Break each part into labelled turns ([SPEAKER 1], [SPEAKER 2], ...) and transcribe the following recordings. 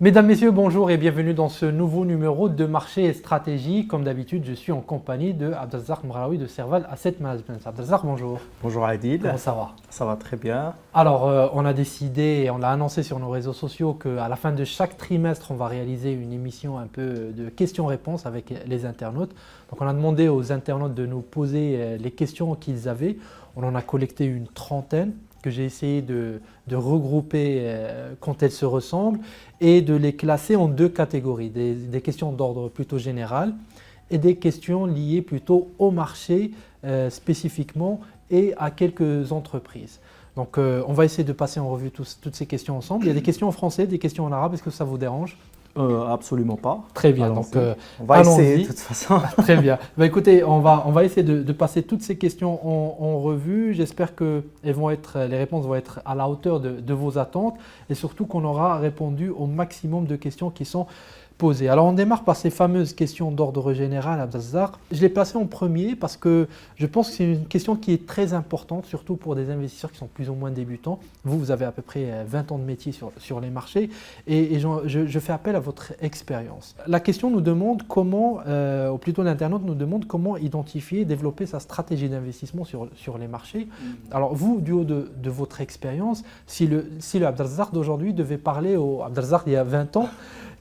[SPEAKER 1] Mesdames, Messieurs, bonjour et bienvenue dans ce nouveau numéro de Marché et Stratégie. Comme d'habitude, je suis en compagnie de Abdelrazak Mraoui de Serval Asset Management. Abdelrazak, bonjour.
[SPEAKER 2] Bonjour Adil.
[SPEAKER 1] Comment ça va?
[SPEAKER 2] Ça va très bien.
[SPEAKER 1] Alors, on a décidé et on l'a annoncé sur nos réseaux sociaux qu'à la fin de chaque trimestre, on va réaliser une émission un peu de questions-réponses avec les internautes. Donc, on a demandé aux internautes de nous poser les questions qu'ils avaient. On en a collecté une trentaine que j'ai essayé de regrouper quand elles se ressemblent et de les classer en deux catégories, des questions d'ordre plutôt général et des questions liées plutôt au marché spécifiquement et à quelques entreprises. Donc on va essayer de passer en revue toutes ces questions ensemble. Il y a des questions en français, des questions en arabe, est-ce que ça vous dérange ?
[SPEAKER 2] Absolument pas.
[SPEAKER 1] Très bien, donc
[SPEAKER 2] on va essayer de toute façon.
[SPEAKER 1] Très bien. Écoutez, on va essayer de passer toutes ces questions en revue. J'espère que les réponses vont être à la hauteur de vos attentes et surtout qu'on aura répondu au maximum de questions qui sont posées. Alors on démarre par ces fameuses questions d'ordre général, Abdelrazak. Je l'ai placé en premier parce que je pense que c'est une question qui est très importante, surtout pour des investisseurs qui sont plus ou moins débutants. Vous avez à peu près 20 ans de métier sur les marchés et je fais appel à votre expérience. La question nous demande comment, ou plutôt l'internaute nous demande comment identifier et développer sa stratégie d'investissement sur les marchés. Alors vous, du haut de votre expérience, si le Abdelrazak d'aujourd'hui devait parler au Abdelrazak d'il y a 20 ans,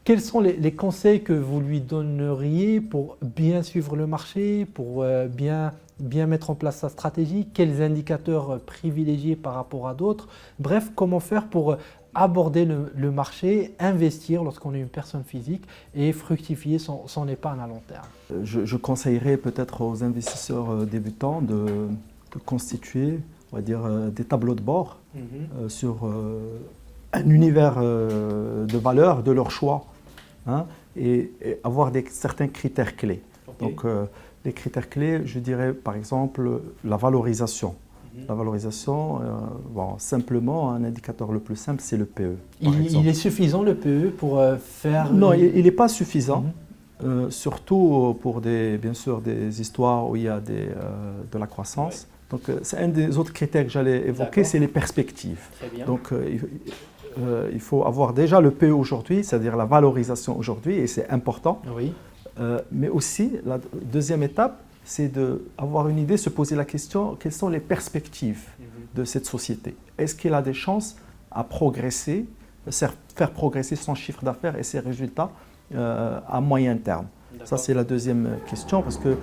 [SPEAKER 1] quels sont les conseils que vous lui donneriez pour bien suivre le marché, pour bien mettre en place sa stratégie? Quels indicateurs privilégier par rapport à d'autres? Bref, comment faire pour aborder le marché, investir lorsqu'on est une personne physique et fructifier son épargne à long terme?
[SPEAKER 2] Je conseillerais peut-être aux investisseurs débutants de constituer, on va dire, des tableaux de bord sur un univers de valeurs de leur choix, hein, et avoir certains critères clés. Okay. Donc, les critères clés, je dirais par exemple la valorisation. La valorisation, simplement, un indicateur le plus simple, c'est le PE.
[SPEAKER 1] Il est suffisant le PE pour faire…
[SPEAKER 2] Non, il n'est pas suffisant. Surtout pour bien sûr des histoires où il y a de la croissance. Ouais. Donc, c'est un des autres critères que j'allais évoquer, c'est les perspectives.
[SPEAKER 1] Très bien.
[SPEAKER 2] Donc, il faut avoir déjà le PE aujourd'hui, c'est-à-dire la valorisation aujourd'hui, et c'est important.
[SPEAKER 1] Oui.
[SPEAKER 2] Mais aussi, la deuxième étape, c'est d'avoir une idée, se poser la question, quelles sont les perspectives de cette société? Est-ce qu'elle a des chances à progresser, faire progresser son chiffre d'affaires et ses résultats à moyen terme? Ça, c'est la deuxième question, parce que,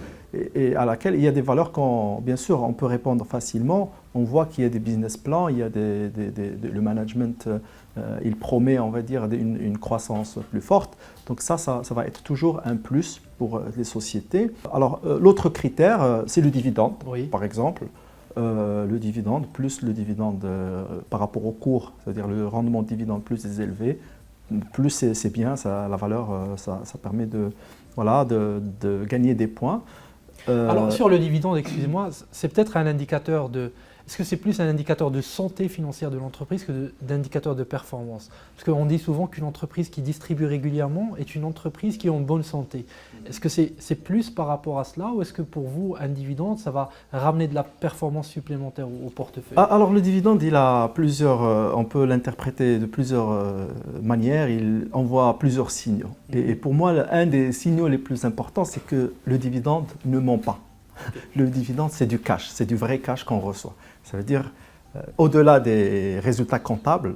[SPEAKER 2] et à laquelle il y a des valeurs bien sûr, on peut répondre facilement. On voit qu'il y a des business plans, il y a le management, il promet, on va dire, une croissance plus forte. Donc ça va être toujours un plus pour les sociétés. Alors, l'autre critère, c'est le dividende, par exemple. Le dividende, plus le dividende par rapport au cours, c'est-à-dire le rendement de dividende plus est élevé, plus c'est bien, la valeur, ça permet de gagner des points.
[SPEAKER 1] Alors sur le dividende, excusez-moi, c'est peut-être un indicateur de… Est-ce que c'est plus un indicateur de santé financière de l'entreprise que d'indicateur de performance? Parce qu'on dit souvent qu'une entreprise qui distribue régulièrement est une entreprise qui est en bonne santé. Est-ce que c'est plus par rapport à cela ou est-ce que pour vous, un dividende, ça va ramener de la performance supplémentaire au portefeuille?
[SPEAKER 2] Alors le dividende, il a on peut l'interpréter de plusieurs manières, il envoie plusieurs signaux. Et pour moi, un des signaux les plus importants, c'est que le dividende ne ment pas. Le dividende, c'est du cash, c'est du vrai cash qu'on reçoit. Ça veut dire, au-delà des résultats comptables,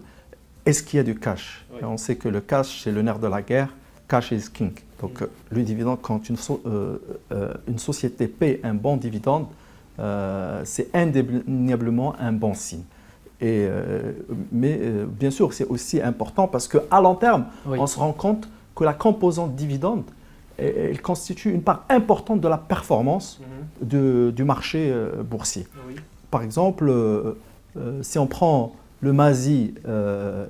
[SPEAKER 2] est-ce qu'il y a du cash? Et on sait que le cash, c'est le nerf de la guerre, cash is king. Donc le dividende, quand une société paie un bon dividende, c'est indéniablement un bon signe. Mais bien sûr, c'est aussi important parce qu'à long terme, on se rend compte que la composante dividende, elle constitue une part importante de la performance du marché boursier. Oui. Par exemple, si on prend le MASI,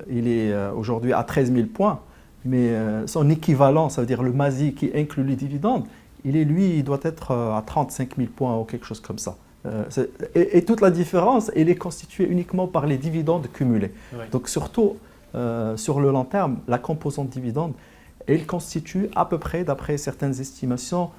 [SPEAKER 2] il est aujourd'hui à 13 000 points, mais son équivalent, ça veut dire le MASI qui inclut les dividendes, il doit être à 35 000 points ou quelque chose comme ça. Et toute la différence, elle est constituée uniquement par les dividendes cumulés. Oui. Donc surtout, sur le long terme, la composante dividende, elle constitue à peu près, d'après certaines estimations,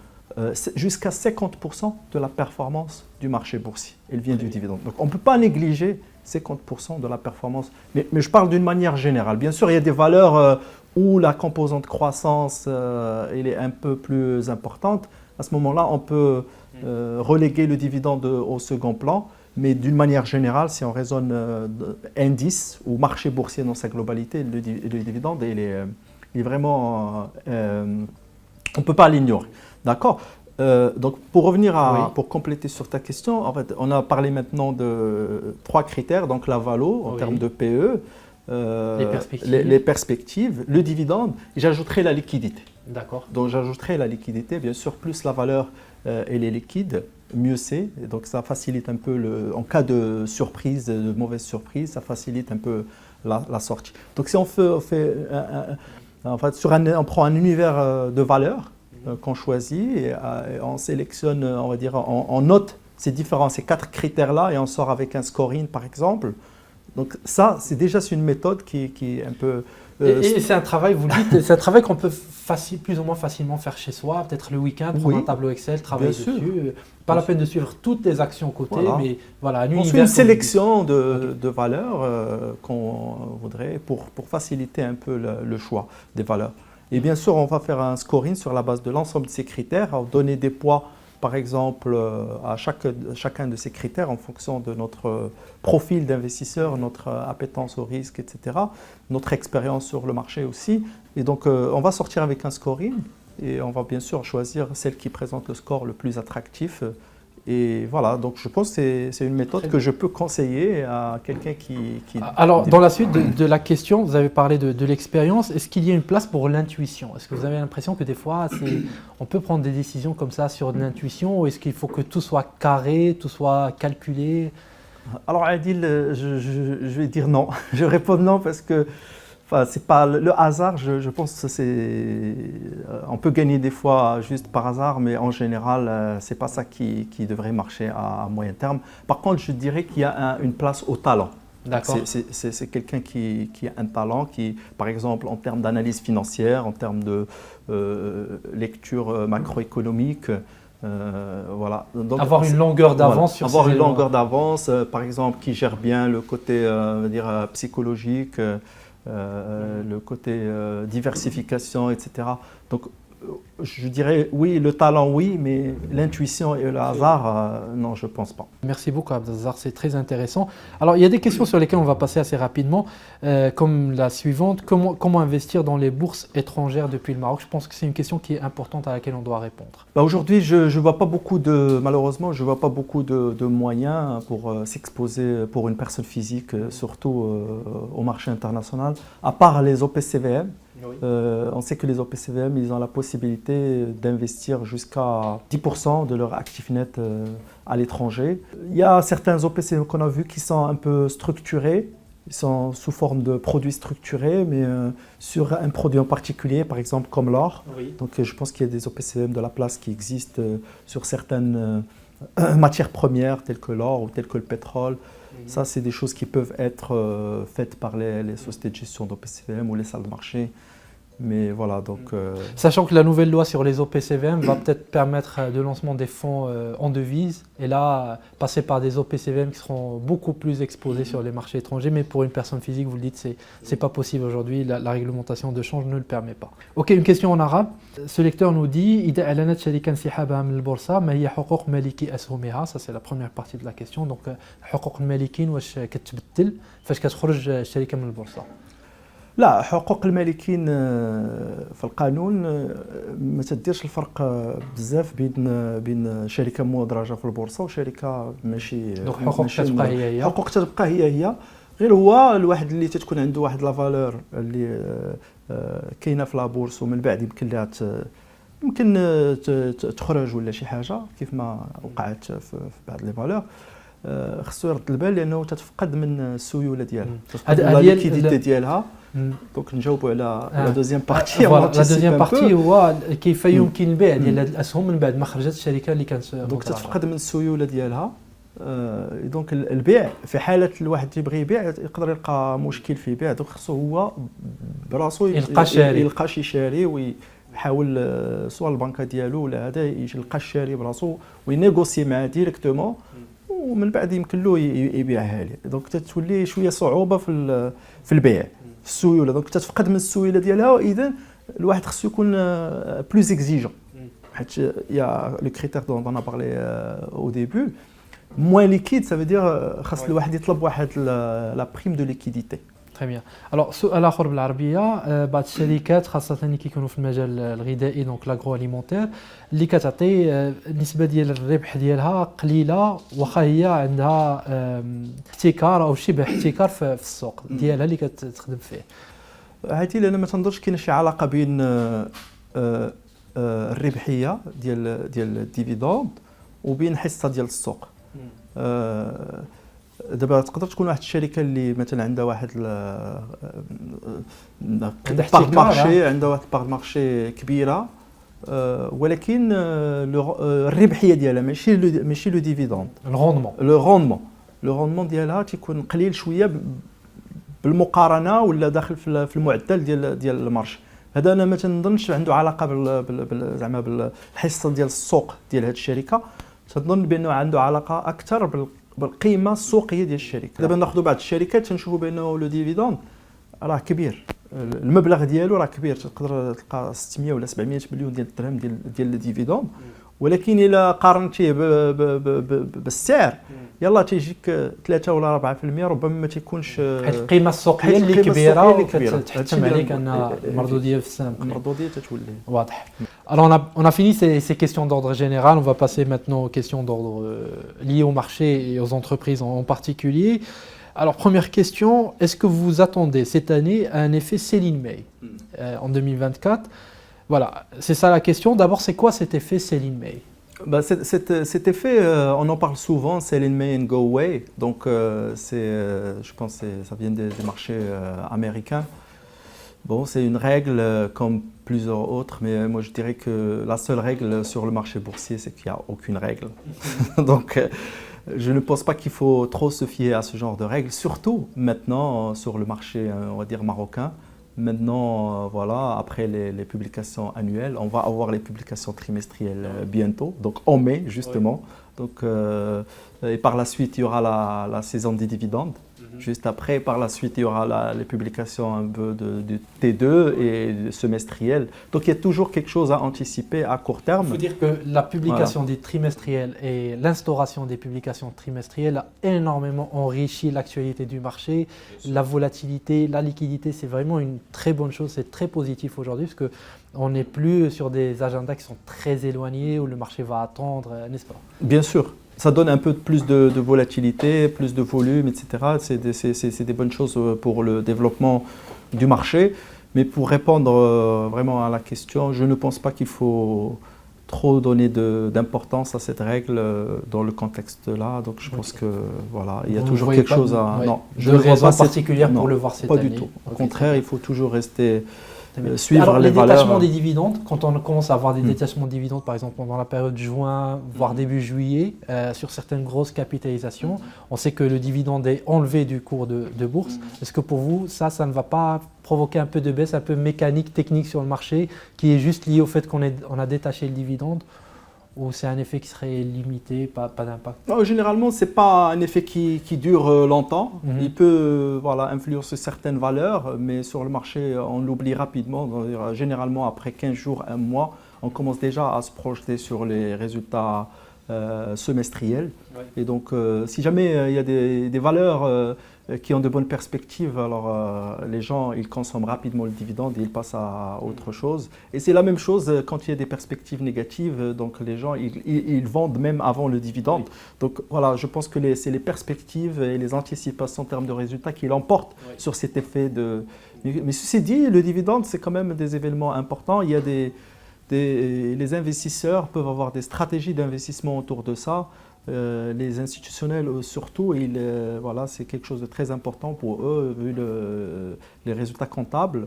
[SPEAKER 2] jusqu'à 50% de la performance du marché boursier. Elle vient du dividende. Donc on ne peut pas négliger 50% de la performance. Mais je parle d'une manière générale. Bien sûr, il y a des valeurs où la composante croissance elle est un peu plus importante, à ce moment-là, on peut reléguer le dividende au second plan. Mais d'une manière générale, si on raisonne indice ou marché boursier dans sa globalité, le dividende, il est vraiment... on ne peut pas l'ignorer. D'accord. Donc, pour revenir pour compléter sur ta question, en fait, on a parlé maintenant de 3 critères, donc la valo en termes de PE, les perspectives, le dividende, et j'ajouterai la liquidité.
[SPEAKER 1] D'accord.
[SPEAKER 2] Donc, j'ajouterai la liquidité, bien sûr, plus la valeur elle est liquide, mieux c'est. Donc, ça facilite un peu, en cas de surprise, de mauvaise surprise, ça facilite un peu la sortie. Donc, si on on prend un univers de valeurs qu'on choisit et on sélectionne, on va dire, on note ces 4 critères-là et on sort avec un scoring, par exemple. Donc ça, c'est déjà une méthode qui est un peu...
[SPEAKER 1] et c'est un travail, vous le dites, c'est un travail qu'on peut plus ou moins facilement faire chez soi, peut-être le week-end, prendre un tableau Excel, travailler dessus. Pas la peine de suivre toutes les actions côté, mais voilà, un univers.
[SPEAKER 2] On fait une sélection de valeurs qu'on voudrait pour faciliter un peu le choix des valeurs. Et bien sûr, on va faire un scoring sur la base de l'ensemble de ces critères, donner des poids, par exemple, à chacun de ces critères en fonction de notre profil d'investisseur, notre appétence au risque, etc., notre expérience sur le marché aussi. Et donc, on va sortir avec un scoring et on va bien sûr choisir celle qui présente le score le plus attractif. Et voilà, donc je pense que c'est une méthode que je peux conseiller à quelqu'un qui...
[SPEAKER 1] Alors, dans la suite de la question, vous avez parlé de l'expérience. Est-ce qu'il y a une place pour l'intuition? Est-ce que vous avez l'impression que des fois, on peut prendre des décisions comme ça sur de l'intuition, ou est-ce qu'il faut que tout soit carré, tout soit calculé?
[SPEAKER 2] Alors, Adil, je vais dire non. Je réponds non parce que c'est pas le hasard, je pense que on peut gagner des fois juste par hasard, mais en général, c'est pas ça qui devrait marcher à moyen terme. Par contre, je dirais qu'il y a une place au talent.
[SPEAKER 1] D'accord.
[SPEAKER 2] C'est quelqu'un qui a un talent, qui, par exemple, en termes d'analyse financière, en termes de lecture macroéconomique, voilà. Donc,
[SPEAKER 1] avoir une longueur d'avance sur
[SPEAKER 2] avoir une longueur d'avance, par exemple, qui gère bien le côté psychologique. Le côté diversification, etc. Donc, je dirais oui, le talent, oui, mais l'intuition et le hasard, non, je ne pense pas.
[SPEAKER 1] Merci beaucoup, Abdelazar, c'est très intéressant. Alors, il y a des questions sur lesquelles on va passer assez rapidement, comme la suivante. Comment investir dans les bourses étrangères depuis le Maroc? Je pense que c'est une question qui est importante à laquelle on doit répondre.
[SPEAKER 2] Aujourd'hui, je vois pas beaucoup malheureusement, je ne vois pas beaucoup de moyens pour s'exposer pour une personne physique, surtout au marché international, à part les OPCVM. Oui. On sait que les OPCVM, ils ont la possibilité d'investir jusqu'à 10% de leur actif net à l'étranger. Il y a certains OPCVM qu'on a vus qui sont un peu structurés, ils sont sous forme de produits structurés, mais sur un produit en particulier, par exemple comme l'or. Oui. Donc je pense qu'il y a des OPCVM de la place qui existent sur certaines matières premières telles que l'or ou telles que le pétrole. Ça, c'est des choses qui peuvent être faites par les sociétés de gestion d'OPCVM ou les salles de marché. Mais voilà, donc...
[SPEAKER 1] Sachant que la nouvelle loi sur les OPCVM va peut-être permettre le lancement des fonds en devises, et là, passer par des OPCVM qui seront beaucoup plus exposés sur les marchés étrangers, mais pour une personne physique, vous le dites, c'est pas possible aujourd'hui, la réglementation de change ne le permet pas. Ok, une question en arabe. Ce lecteur nous dit « إذا أعلنت شركة انسحابها من البورصة ما هي حقوق مالكي أسهمها » Ça, c'est la première partie de la question. Donc, حقوق المالكين واش كتبدل فاش كتخرج الشركة من البورصة؟
[SPEAKER 2] لا، حقوق المالكين في القانون ما تديرش الفرق بزاف بين شركه مدرجه في البورصه وشركه ماشي.
[SPEAKER 1] حقوق تتبقى هي
[SPEAKER 2] حقوق تتبقى هي غير هو الواحد اللي تتكون عنده واحد لا فالور اللي كاينه في لابورس ومن بعد يمكن تخرج ولا شي حاجه كيف ما وقعت في بعض لي فالور، خصو يرد البال لانه تتفقد من السيوله ديالها، تتفقد لا ليكيديتي ديالها. دونك نجاوبوا على لا دوزيام بارتي.
[SPEAKER 1] لا دوزيام بارتي هو كيف يمكن البيع ديال هذه الاسهم من بعد ما خرجت الشركه اللي كانت
[SPEAKER 2] دونك تتفقد من السيوله ديالها. دونك البيع في حاله الواحد يبغي يبيع يقدر يلقى مشكل في يبيع، دونك خصو هو براسو يلقى شي شاري ويحاول سواء البنكه ديالو ولا هذا يلقى الشاري براسو وينيغوسي معاه ديريكتومون ومن بعد يمكن له يبيعها ليه. دونك تتولي شويه صعوبه في البيع. السيوله دونك تتفقد من السيوله ديالها اذا الواحد خصو يكون بلوز اكزيجون حيت يا لو كريتير دون انا بارلي او ديبي موان ليكيد ça veut dire خاص الواحد يطلب واحد لا بريم دو ليكيديتي.
[SPEAKER 1] Très bien. Alors, سؤال آخر بالعربية بعض الشركات خاصة اللي كيكونوا في المجال الغذائي دونك لاغرو اليمونتير اللي كتعطي النسبة ديال الربح ديالها قليلة واخا هي عندها احتكار أو شبه احتكار في السوق ديالها اللي كتخدم فيه.
[SPEAKER 2] هاتي لأن ما تنظرش كاين شي علاقة بين الربحية ديال الديفيدوند وبين الحصة ديال السوق. دابا تقدر تكون واحد الشركه اللي مثلا عندها واحد باغ مارشي عندها واحد باغ مارشي كبيره ولكن الربحيه ديالها ماشي لو ديفيدوند لو روندمون ديالها تيكون قليل شويه بالمقارنه ولا داخل في المعدل ديال المارشي. هذا انا ما تنظنش عنده علاقه زعما بالحصه ديال السوق ديال هذه الشركه. تنظن بانه عنده علاقه اكثر بالقيمه السوقيه ديال الشركه. دابا ناخذوا بعض الشركات تنشوفوا بانه لو ديفيدوند راه كبير، المبلغ ديالو راه كبير، تقدر تلقى 600 ولا 700 مليون ديال الدرهم ديال الديفيدوند، ولكن الا قارنتيه بالسعر يلا تيجيك 3 ولا 4% ربما ما تيكونش
[SPEAKER 1] حيت القيمه السوقيه اللي كبيره وكتحتم عليك ان المردوديه في السنه
[SPEAKER 2] المردوديه تتولي
[SPEAKER 1] واضح. Alors on a fini ces questions d'ordre général, on va passer maintenant aux questions d'ordre liées au marché et aux entreprises en particulier. Alors première question, est-ce que vous attendez cette année un effet Selling May en 2024? Voilà, c'est ça la question. D'abord, c'est quoi cet effet Selling May?
[SPEAKER 2] Bah, cet effet, on en parle souvent, sell in May and go away. Donc, je pense que ça vient des marchés américains. Bon, c'est une règle comme plusieurs autres, mais moi je dirais que la seule règle sur le marché boursier, c'est qu'il n'y a aucune règle. Donc, je ne pense pas qu'il faut trop se fier à ce genre de règles, surtout maintenant sur le marché, on va dire, marocain. Maintenant, voilà, après les publications annuelles, on va avoir les publications trimestrielles bientôt, donc en mai justement. Oui. Donc, et par la suite, il y aura la saison des dividendes. Juste après, par la suite, il y aura les publications un peu de T2 et semestrielles. Donc, il y a toujours quelque chose à anticiper à court terme.
[SPEAKER 1] Il faut dire que la publication des trimestrielles et l'instauration des publications trimestrielles a énormément enrichi l'actualité du marché. La volatilité, la liquidité, c'est vraiment une très bonne chose, c'est très positif aujourd'hui parce qu'on n'est plus sur des agendas qui sont très éloignés où le marché va attendre, n'est-ce pas?
[SPEAKER 2] Bien sûr. Ça donne un peu plus de volatilité, plus de volume, etc. C'est des bonnes choses pour le développement du marché. Mais pour répondre vraiment à la question, je ne pense pas qu'il faut trop donner d'importance à cette règle dans le contexte-là. Donc je pense que voilà, il y a toujours quelque chose à...
[SPEAKER 1] Non, je ne vois pas particulière pour le voir cette année.
[SPEAKER 2] Pas du tout. Au contraire, il faut toujours rester... suivre
[SPEAKER 1] alors,
[SPEAKER 2] les valeurs.
[SPEAKER 1] Détachements des dividendes, quand on commence à avoir des détachements de dividendes, par exemple pendant la période juin, voire début juillet, sur certaines grosses capitalisations, on sait que le dividende est enlevé du cours de bourse. Est-ce que pour vous, ça ne va pas provoquer un peu de baisse, un peu mécanique, technique sur le marché, qui est juste lié au fait qu'on a détaché le dividende? Ou c'est un effet qui serait limité, pas d'impact?
[SPEAKER 2] Généralement, ce n'est pas un effet qui dure longtemps. Il peut influencer certaines valeurs, mais sur le marché, on l'oublie rapidement. Généralement, après 15 jours, un mois, on commence déjà à se projeter sur les résultats semestriels. Ouais. Et donc, si jamais il y a des valeurs qui ont de bonnes perspectives, alors les gens ils consomment rapidement le dividende et ils passent à autre chose. Et c'est la même chose quand il y a des perspectives négatives, donc les gens ils vendent même avant le dividende. Oui. Donc voilà, je pense que c'est les perspectives et les anticipations en termes de résultats qui l'emportent sur cet effet de... Mais ceci dit, le dividende c'est quand même des événements importants. Il y a les investisseurs peuvent avoir des stratégies d'investissement autour de ça. Les institutionnels surtout, voilà, c'est quelque chose de très important pour eux vu les résultats comptables.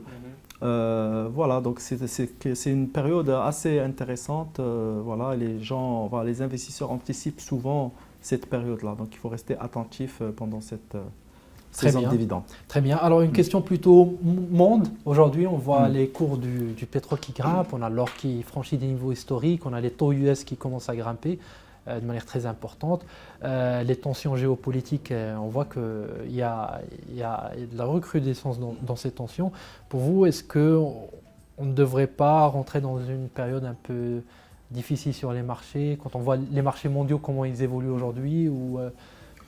[SPEAKER 2] Voilà, donc c'est une période assez intéressante. Voilà, les investisseurs anticipent souvent cette période-là, donc il faut rester attentif pendant cette saison de dividendes.
[SPEAKER 1] Très bien. Alors une question plutôt monde. Aujourd'hui, on voit les cours du pétrole qui grimpent, on a l'or qui franchit des niveaux historiques, on a les taux US qui commencent à grimper. de manière très importante. Les tensions géopolitiques, on voit qu'il y a de la recrudescence dans ces tensions. Pour vous, est-ce qu'on ne devrait pas rentrer dans une période un peu difficile sur les marchés, quand on voit les marchés mondiaux, comment ils évoluent aujourd'hui, ou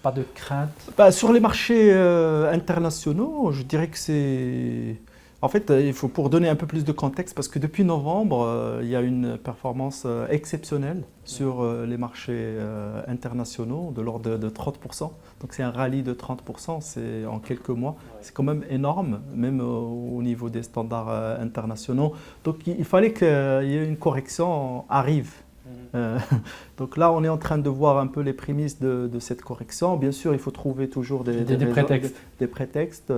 [SPEAKER 1] pas de crainte?
[SPEAKER 2] Sur les marchés internationaux, je dirais que c'est... En fait, il faut pour donner un peu plus de contexte, parce que depuis novembre, il y a une performance exceptionnelle sur les marchés internationaux, de l'ordre de 30%. Donc c'est un rallye de 30%, c'est en quelques mois. C'est quand même énorme, même au niveau des standards internationaux. Donc il fallait qu'il y ait une correction arrive. Donc là, on est en train de voir un peu les prémices de cette correction. Bien sûr, il faut trouver toujours des prétextes.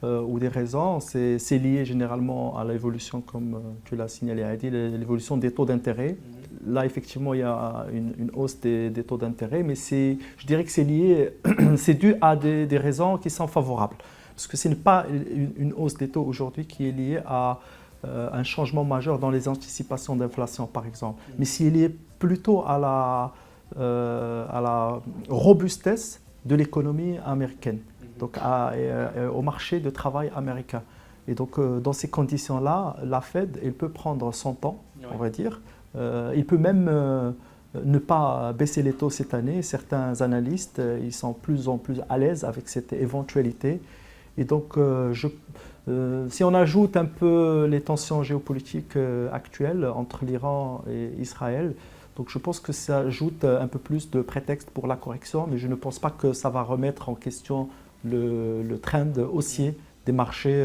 [SPEAKER 2] Ou des raisons, c'est lié généralement à l'évolution, comme tu l'as signalé, Adi, l'évolution des taux d'intérêt. Là, effectivement, il y a une hausse des taux d'intérêt, mais je dirais que c'est lié, c'est dû à des raisons qui sont favorables. Parce que ce n'est pas une hausse des taux aujourd'hui qui est liée à un changement majeur dans les anticipations d'inflation, par exemple, mais c'est lié plutôt à la robustesse de l'économie américaine. Donc au marché de travail américain. Et donc dans ces conditions-là, la Fed, elle peut prendre son temps, on va dire. Il peut même ne pas baisser les taux cette année. Certains analystes, ils sont de plus en plus à l'aise avec cette éventualité. Et donc si on ajoute un peu les tensions géopolitiques actuelles entre l'Iran et Israël, donc je pense que ça ajoute un peu plus de prétexte pour la correction, mais je ne pense pas que ça va remettre en question le trend haussier des marchés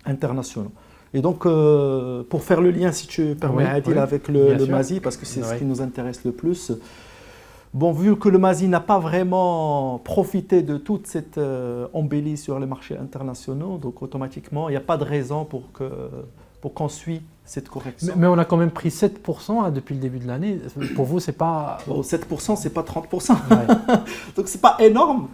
[SPEAKER 2] internationaux. Et donc, pour faire le lien, si tu permets, Adil, avec le MASI, parce que c'est ce qui nous intéresse le plus, bon, vu que le MASI n'a pas vraiment profité de toute cette embellie sur les marchés internationaux, donc automatiquement, il n'y a pas de raison pour qu'on suive cette correction.
[SPEAKER 1] Mais on a quand même pris 7% depuis le début de l'année. Pour vous, c'est pas...
[SPEAKER 2] Bon, 7%, c'est pas 30%. Ouais. Donc, c'est pas énorme.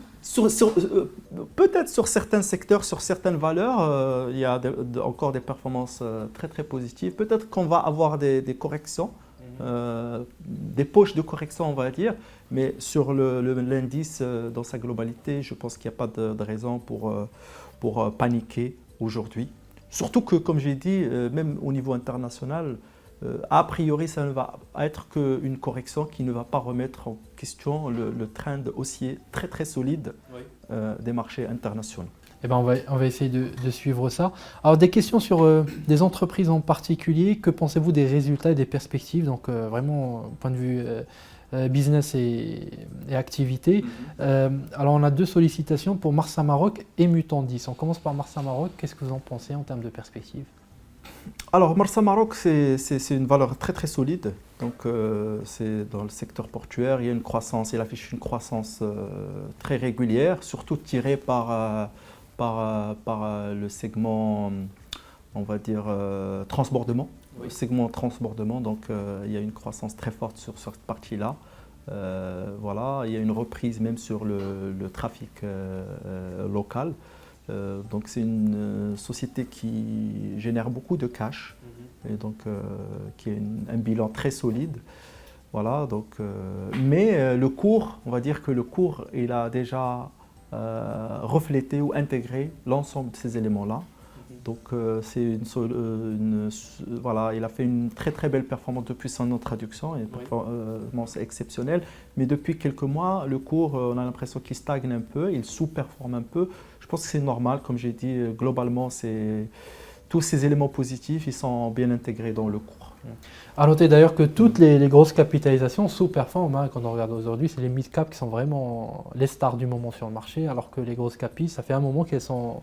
[SPEAKER 2] Peut-être sur certains secteurs, sur certaines valeurs, il y a encore des performances très très positives. Peut-être qu'on va avoir des corrections, des poches de correction, on va dire. Mais sur l'indice dans sa globalité, je pense qu'il n'y a pas de raison pour paniquer aujourd'hui. Surtout que, comme j'ai dit, même au niveau international, a priori, ça ne va être qu'une correction qui ne va pas remettre en question le trend haussier très très solide des marchés internationaux.
[SPEAKER 1] Eh ben on va essayer de suivre ça. Alors des questions sur des entreprises en particulier. Que pensez-vous des résultats et des perspectives? Donc vraiment, point de vue business et activité. Alors on a deux sollicitations pour Marsa Maroc et Mutandis. On commence par Marsa Maroc. Qu'est-ce que vous en pensez en termes de perspectives?
[SPEAKER 2] Alors Marsa Maroc, c'est une valeur très très solide. Donc c'est dans le secteur portuaire, il y a une croissance, il affiche une croissance très régulière, surtout tirée par le segment, on va dire, transbordement. Oui. Le segment transbordement, donc il y a une croissance très forte sur cette partie-là. Voilà, il y a une reprise même sur le trafic local. Donc c'est une société qui génère beaucoup de cash et donc qui a un bilan très solide. Voilà, donc, mais le cours, on va dire que le cours, il a déjà reflété ou intégré l'ensemble de ces éléments-là. Donc voilà, il a fait une très très belle performance depuis son introduction, une performance exceptionnelle. Mais depuis quelques mois, le cours, on a l'impression qu'il stagne un peu, il sous-performe un peu. Je pense que c'est normal, comme j'ai dit, globalement, tous ces éléments positifs, ils sont bien intégrés dans le cours.
[SPEAKER 1] À noter d'ailleurs que toutes les grosses capitalisations sous-performent. Quand on regarde aujourd'hui, c'est les mid-cap qui sont vraiment les stars du moment sur le marché, alors que les grosses capis, ça fait un moment qu'elles sont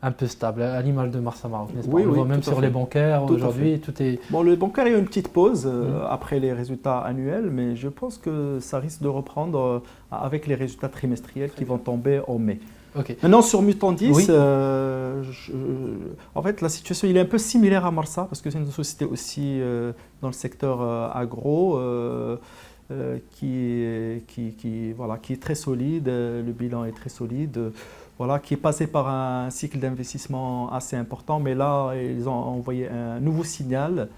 [SPEAKER 1] un peu stables, à l'image de Marsa Maroc, n'est-ce pas?
[SPEAKER 2] Oui,
[SPEAKER 1] on voit même sur les bancaires aujourd'hui, tout est...
[SPEAKER 2] Bon, les bancaires, il y a une petite pause après les résultats annuels, mais je pense que ça risque de reprendre avec les résultats trimestriels qui vont tomber en mai.
[SPEAKER 1] Okay.
[SPEAKER 2] Maintenant, sur Mutandis, en fait, la situation il est un peu similaire à Marsa, parce que c'est une société aussi dans le secteur agro qui est très solide, le bilan est très solide. Voilà, qui est passé par un cycle d'investissement assez important, mais là, ils ont envoyé un nouveau signal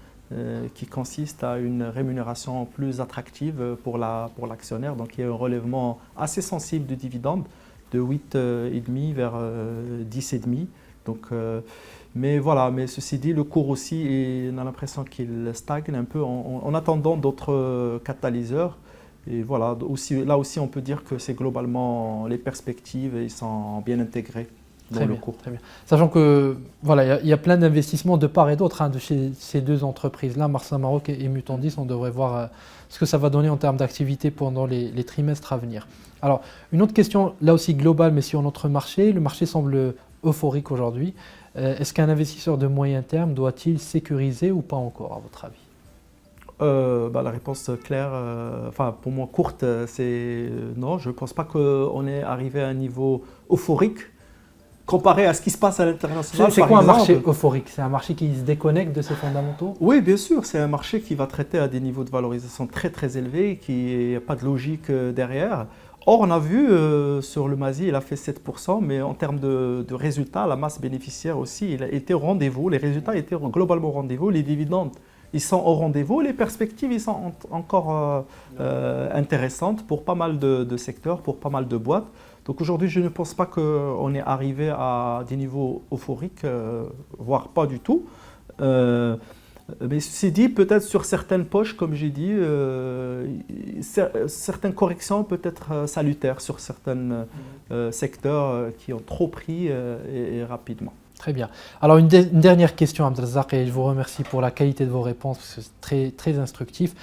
[SPEAKER 2] qui consiste à une rémunération plus attractive pour l'actionnaire. Donc il y a un relèvement assez sensible de dividendes, de 8,5 vers 10,5. Donc, mais voilà, mais ceci dit, le cours aussi, on a l'impression qu'il stagne un peu en attendant d'autres catalyseurs. Et voilà, là aussi on peut dire que c'est globalement les perspectives, ils sont bien intégrés dans le cours.
[SPEAKER 1] Très bien. Sachant que voilà, il y a plein d'investissements de part et d'autre de chez ces deux entreprises-là, Marsa Maroc et Mutandis. On devrait voir ce que ça va donner en termes d'activité pendant les trimestres à venir. Alors, une autre question, là aussi globale, mais sur notre marché. Le marché semble euphorique aujourd'hui. Est-ce qu'un investisseur de moyen terme doit-il sécuriser ou pas encore, à votre avis?
[SPEAKER 2] La réponse claire, pour moi courte, c'est non. Je ne pense pas qu'on est arrivé à un niveau euphorique comparé à ce qui se passe à l'international.
[SPEAKER 1] C'est quoi un marché euphorique? C'est un marché qui se déconnecte de ses fondamentaux?
[SPEAKER 2] Oui, bien sûr. C'est un marché qui va traiter à des niveaux de valorisation très très élevés, qui n'y a pas de logique derrière. Or, on a vu sur le MASI, il a fait 7%, mais en termes de résultats, la masse bénéficiaire aussi, il a été au rendez-vous. Les résultats étaient globalement au rendez-vous. Les dividendes, ils sont au rendez-vous. Les perspectives, ils sont encore intéressantes pour pas mal de secteurs, pour pas mal de boîtes. Donc aujourd'hui, je ne pense pas qu'on est arrivé à des niveaux euphoriques, voire pas du tout. Mais ceci dit, peut-être sur certaines poches, comme j'ai dit, certaines corrections peuvent être salutaires sur certains secteurs qui ont trop pris et rapidement.
[SPEAKER 1] Très bien. Alors une dernière question, Abdelrazak, et je vous remercie pour la qualité de vos réponses, parce que c'est très, très instructif.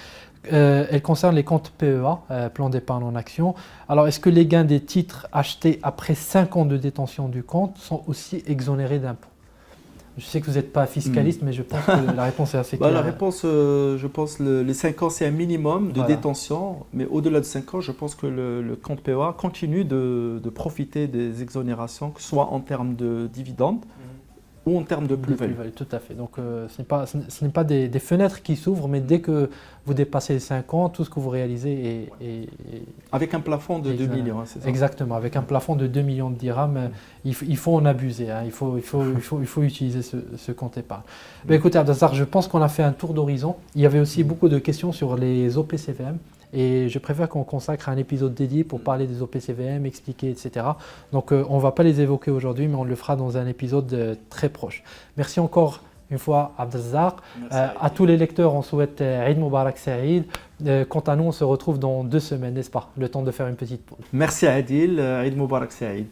[SPEAKER 1] Elle concerne les comptes PEA, plan d'épargne en action. Alors est-ce que les gains des titres achetés après 5 ans de détention du compte sont aussi exonérés d'impôts? Je sais que vous n'êtes pas fiscaliste, mais je pense que la réponse est assez claire.
[SPEAKER 2] La réponse, je pense, les 5 ans, c'est un minimum de détention. Mais au-delà de 5 ans, je pense que le compte PEA continue de profiter des exonérations, que ce soit en termes de dividendes ou en termes de plus-value.
[SPEAKER 1] Tout à fait. Donc ce n'est pas des fenêtres qui s'ouvrent, mais dès que vous dépassez les 5 ans, tout ce que vous réalisez est
[SPEAKER 2] avec un plafond de 2 millions, c'est ça?
[SPEAKER 1] Exactement, avec un plafond de 2 millions de dirhams, il faut en abuser, il faut utiliser ce compte épargne. Écoutez, Abdelrazak, je pense qu'on a fait un tour d'horizon. Il y avait aussi beaucoup de questions sur les OPCVM. Et je préfère qu'on consacre un épisode dédié pour parler des OPCVM, expliquer, etc. Donc on ne va pas les évoquer aujourd'hui, mais on le fera dans un épisode très proche. Merci encore une fois, Abdelrazak. À tous les lecteurs, on souhaite Eid Mubarak Saïd. Quant à nous, on se retrouve dans 2 semaines, n'est-ce pas? Le temps de faire une petite pause.
[SPEAKER 2] Merci Adil, Eid Mubarak Saïd.